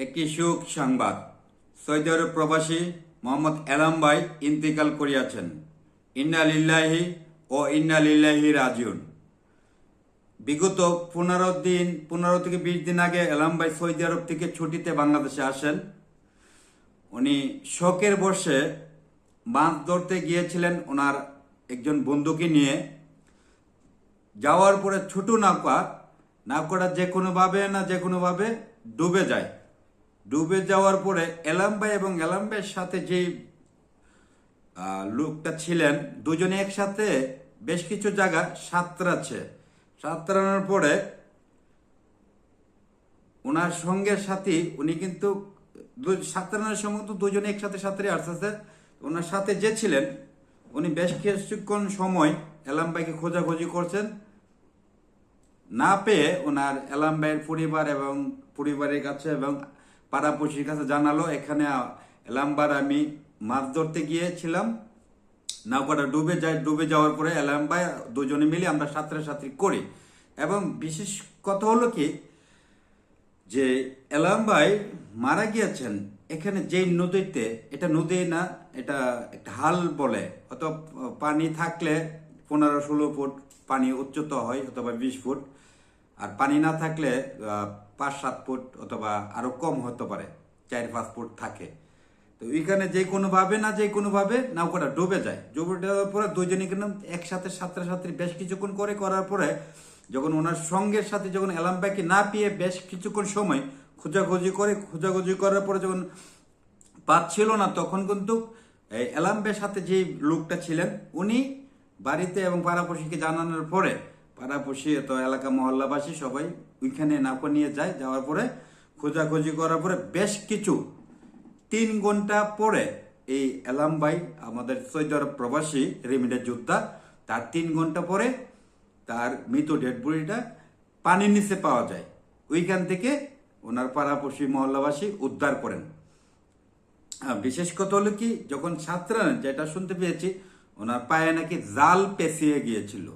একটি সুখ সংবাদ। সৌদি আরব প্রবাসী মোহাম্মদ এলাম ভাই ইন্তিকাল করিয়াছেন। ইন্না লিল্লাহি ও ইন্না লিল্লাহি রাজিউন। বিগত 15 থেকে 20 দিন আগে এলাম ভাই সৌদি আরব থেকে ছুটিতে বাংলাদেশে আসেন। উনি শোকের বর্ষে মাছ ধরতে গিয়েছিলেন ওনার একজন বন্ধুকে নিয়ে। যাওয়ার পরে ছোট নৌকাটা যে কোনোভাবে ডুবে যায়। ডুবে যাওয়ার পরে এলাম ভাই এবং এলাম ভাইয়ের সাথে যে লোকটা ছিলেন, দুজনে একসাথে বেশ কিছু জায়গা সাঁতরানোর পরে ওনার সঙ্গের সাথী উনি কিন্তু সাঁতরানোর সময় তো দুজনে একসাথে সাঁতরে আসতেছে। ওনার সাথে যে ছিলেন উনি বেশ কিছুক্ষণ সময় এলাম ভাইকে খোঁজাখুঁজি করছেন। না পেয়ে ওনার এলাম ভাইয়ের পরিবারের কাছে এবং পাড়াপড়শির কাছে জানালো, এখানে এলাম ভাই আমি মাছ ধরতে গিয়েছিলাম, নৌকাটা ডুবে যাওয়ার পরে এলাম ভাই দুজনে মিলে আমরা সাঁতরাসাঁতরি করি। এবং বিশেষ কথা হলো কি যে এলাম ভাই মারা গিয়েছেন এখানে যেই নদীতে, এটা নদী না, এটা ঢাল বলে, অথবা পানি থাকলে 15-16 ফুট পানি উচ্চতা হয় অথবা 20 ফুট, আর পানি না থাকলে 5-7 ফুট অথবা আরো কম হতে পারে, 4-5 ফুট থাকে। তো ওইখানে যে কোনোভাবে নৌকাটা ডুবে যাওয়ার পরে দুইজনে কিন্তু একসাথে সাঁতরাসাঁতরি বেশ কিছুক্ষণ করার পরে যখন ওনার সঙ্গের সাথে যখন এলাম ভাইকে না পেয়ে বেশ কিছুক্ষণ সময় খোঁজাখুঁজি করার পরে যখন পাচ্ছিল না, তখন কিন্তু এলাম ভাইয়ের সাথে যে লোকটা ছিলেন উনি বাড়িতে এবং পাড়াপড়শিকে জানানোর পরে পাড়াপড়শি তো এলাকা মহল্লাবাসী সবাই ওইখানে নৌকা নিয়ে যায়। যাওয়ার পরে খোঁজাখুঁজি করার পরে বেশ কিছু 3 ঘন্টা পরে এই এলাম ভাই আমাদের সৌদি আরব প্রবাসী রেমিডের যোদ্ধা, তার 3 ঘন্টা পরে তার মৃত ডেড বডিটা পানির নিচে পাওয়া যায়। ওইখান থেকে ওনার পাড়াপড়শি মহল্লাবাসী উদ্ধার করেন। বিশেষ কথা হলো কি, যখন ছাত্রান যেটা শুনতে পেয়েছি ওনার পায়ে নাকি জাল পেঁচিয়ে গিয়েছিল।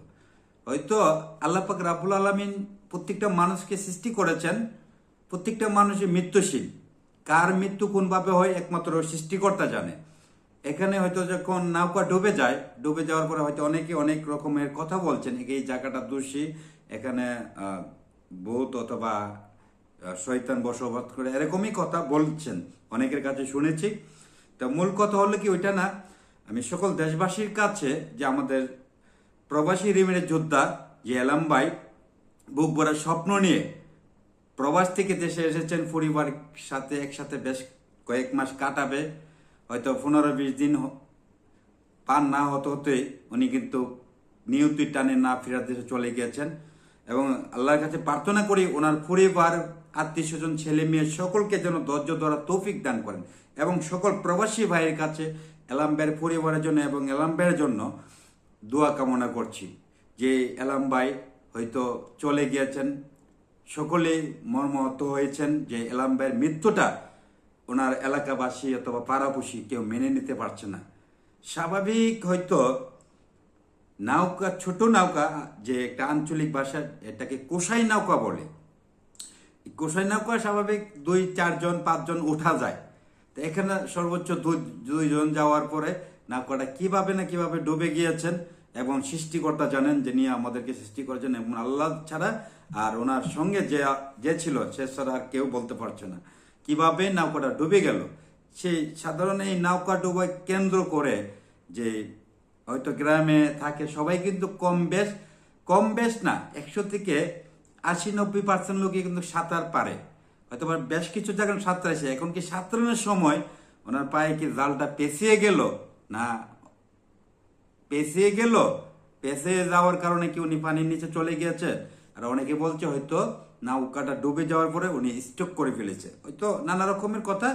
হয়তো আল্লাহ পাক রাব্বুল আলামিন প্রত্যেকটা মানুষকে সৃষ্টি করেছেন, প্রত্যেকটা মানুষই মৃত্যুশীল। কার মৃত্যু কোনভাবে হয় একমাত্র সৃষ্টিকর্তা জানে। এখানে হয়তো যখন নৌকা ডুবে যাওয়ার পরে হয়তো অনেকে অনেক রকমের কথা বলছেন, এই জায়গাটা দোষী, এখানে ভূত অথবা শয়তান বসবাস করে, এরকমই কথা বলছেন, অনেকের কাছে শুনেছি। তো মূল কথা হলো কি ওইটা না, আমি সকল দেশবাসীর কাছে যে আমাদের প্রবাসী রিমিরের যোদ্ধা যে এলাম ভাই বুক ভরা স্বপ্ন নিয়ে প্রবাস থেকে দেশে এসেছেন, পরিবারের সাথে একসাথে বেশ কয়েক মাস কাটাবে, হয়তো 15-20 দিন পার না হতে উনি কিন্তু নিয়তির টানে না ফেরার দেশে চলে গিয়েছেন। এবং আল্লাহর কাছে প্রার্থনা করি ওনার পরিবার, আত্মীয় স্বজন, ছেলে মেয়ে সকলকে যেন ধৈর্য ধরা তৌফিক দান করেন। এবং সকল প্রবাসী ভাইয়ের কাছে এলাম ভাইয়ের পরিবারের জন্য এবং এলাম ভাইয়ের জন্য দোয়া কামনা করছি যে এলাম ভাই হয়তো চলে গিয়েছেন, সকলেই মর্মাহত হয়েছেন যে এলাম ভাইয়ের মৃত্যুটা ওনার এলাকাবাসী অথবা পাড়াপড়শি কেউ মেনে নিতে পারছে না। স্বাভাবিক হয়তো নৌকা, ছোট নৌকা, যে একটা আঞ্চলিক ভাষা এটাকে কোষাই নৌকা বলে, কোষাই নৌকা স্বাভাবিক 2-4 জন 5 জন ওঠা যায়। তো এখানে সর্বোচ্চ 2 জন যাওয়ার পরে নৌকাটা কিভাবে ডুবে গিয়েছেন। এবং সৃষ্টিকর্তা জানেন, যে নিয়ে আমাদেরকে সৃষ্টি করেছেন, এবং আল্লাহ ছাড়া আর ওনার সঙ্গে যে ছিল সে ছাড়া আর কেউ বলতে পারছে না কিভাবে নৌকাটা ডুবে গেল। সেই সাধারণ এই নৌকা ডুবাই কেন্দ্র করে যে হয়তো গ্রামে থাকে সবাই কিন্তু কম বেশ না, 100 থেকে 80-90% লোকই কিন্তু সাঁতার পারে, হয়তো বেশ কিছু জায়গায় সাঁতরাইছে। এখন কি সাঁতরানোর সময় ওনার পায়ে কি জালটা পেঁচিয়ে যাওয়ার কারণে কি উনি পানির নিচে চলে গিয়েছে। আর অনেকে বলছে হয়তো নৌকাটা ডুবে যাওয়ার পরে উনি স্ট্রোক করে ফেলেছে, হয়তো নানা রকমের কথা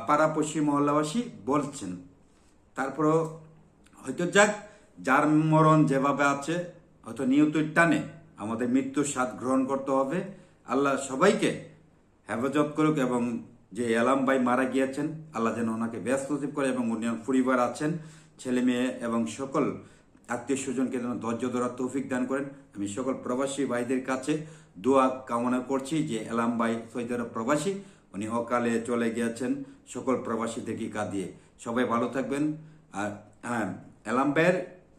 পাড়াপড়শি মহল্লাবাসী বলছেন। তারপরও হয়তো যার মরণ যেভাবে আছে, হয়তো নিয়তির টানে আমাদের মৃত্যুর স্বাদ গ্রহণ করতে হবে। আল্লাহ সবাইকে হেফাজত করুক, এবং যে এলাম ভাই মারা গিয়েছেন আল্লাহ যেন ওনাকে ব্যস্ত নসিব করে, এবং উনি পরিবার আছেন, ছেলে মেয়ে এবং সকল আত্মীয় স্বজনকে যেন ধৈর্য ধরার তৌফিক দান করেন। আমি সকল প্রবাসী ভাইদের কাছে দোয়া কামনা করছি যে এলাম ভাই সৌদি আরব প্রবাসী, উনি অকালে চলে গিয়েছেন সকল প্রবাসী থেকে কাঁদিয়ে। সবাই ভালো থাকবেন। আর হ্যাঁ, এলাম ভাইয়ের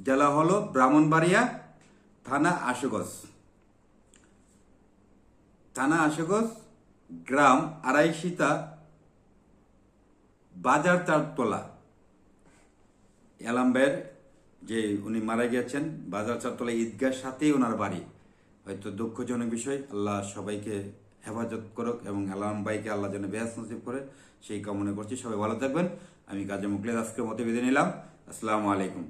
জেলা হলো ব্রাহ্মণবাড়িয়া, থানা আশুগঞ্জ, গ্রাম আড়াইশিতা, বাজার চারতলা। এলাম ভাইয়ের যে উনি মারা গিয়েছেন বাজার চারতলা ঈদগার সাথেই ওনার বাড়ি। হয়তো দুঃখজনক বিষয়, আল্লাহ সবাইকে হেফাজত করুক এবং এলাম ভাইকে আল্লাহ যেন বেহেশত নসিব করে সেই কামনা করছি। সবাই ভালো থাকবেন। আমি কাজী মুখলেস আজকের মতো বিদায় নিলাম। আসসালামু আলাইকুম।